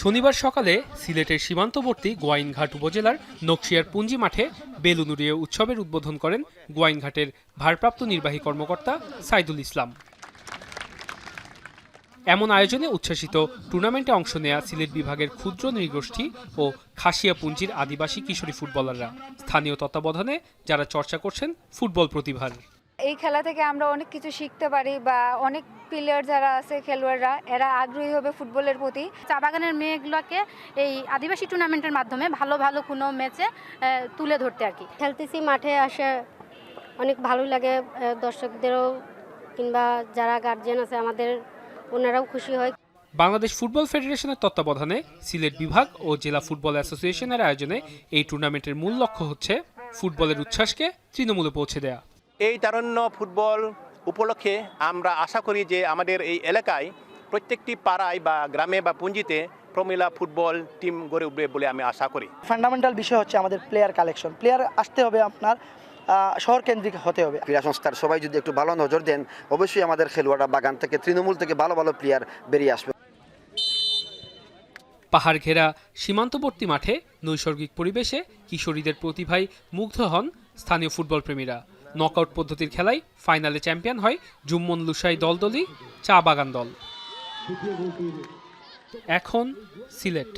শনিবার সকালে সিলেটের সীমান্তবর্তী গোয়াইনঘাট উপজেলার নকশিয়ার পুঞ্জি মাঠে বেলুনুরিয়া উৎসবের উদ্বোধন করেন গোয়াইনঘাটের ভারপ্রাপ্ত নির্বাহী কর্মকর্তা সাইদুল ইসলাম। এমন আয়োজনে উচ্ছ্বাসিত টুর্নামেন্টে অংশ নেয়া সিলেট বিভাগের ক্ষুদ্র নৃগোষ্ঠী ও খাসিয়া পুঞ্জির আদিবাসী কিশোরী ফুটবলাররা, স্থানীয় তত্ত্বাবধানে যারা চর্চা করছেন ফুটবল প্রতিভার। এই খেলা থেকে আমরা অনেক কিছু শিখতে পারি বা অনেক প্লেয়ার যারা আছে খেলোয়াড়রা এরা আগ্রহী হবে ফুটবলের প্রতি। চা বাগানের মেয়েগুলোকে এই আদিবাসী টুর্নামেন্টের মাধ্যমে ভালো ভালো কোনো ম্যাচে তুলে ধরতে আর কি। খেলতেছি, মাঠে আসে অনেক ভালো লাগে, দর্শকদেরও কিংবা যারা গার্জিয়ান আছে আমাদের ওনারাও খুশি হয়। বাংলাদেশ ফুটবল ফেডারেশনের তত্ত্বাবধানে সিলেট বিভাগ ও জেলা ফুটবল অ্যাসোসিয়েশনের আয়োজনে এই টুর্নামেন্টের মূল লক্ষ্য হচ্ছে ফুটবলের উচ্ছ্বাসকে তৃণমূলে পৌঁছে দেয়া। এই তারুণ্য ফুটবল উপলক্ষে আমরা আশা করি যে আমাদের এই এলাকায় প্রত্যেকটি পাড়ায় বা গ্রামে বা পুঞ্জিতে প্রমিলা ফুটবল টিম গড়ে উঠবে বলে আমি আশা করি। ফান্ডামেন্টাল বিষয় হচ্ছে আমাদের প্লেয়ার কালেকশন। প্লেয়ার আসতে হবে আপনার শহর কেন্দ্রিক হতে হবে। ক্রীড়া সংস্থার সবাই যদি একটু ভালো নজর দেন, অবশ্যই আমাদের খেলোয়াড়রা বাগান থেকে তৃণমূল থেকে ভালো ভালো প্লেয়ার বেরিয়ে আসবে। পাহাড় ঘেরা সীমান্তবর্তী মাঠে নৈসর্গিক পরিবেশে কিশোরীদের প্রতিভায় মুগ্ধ হন স্থানীয় ফুটবল প্রেমীরা। নকআউট পদ্ধতির খেলায় ফাইনালে চ্যাম্পিয়ন হয় জুম্মন লুসাই দলদলি চা বাগান দল। এখন সিলেট।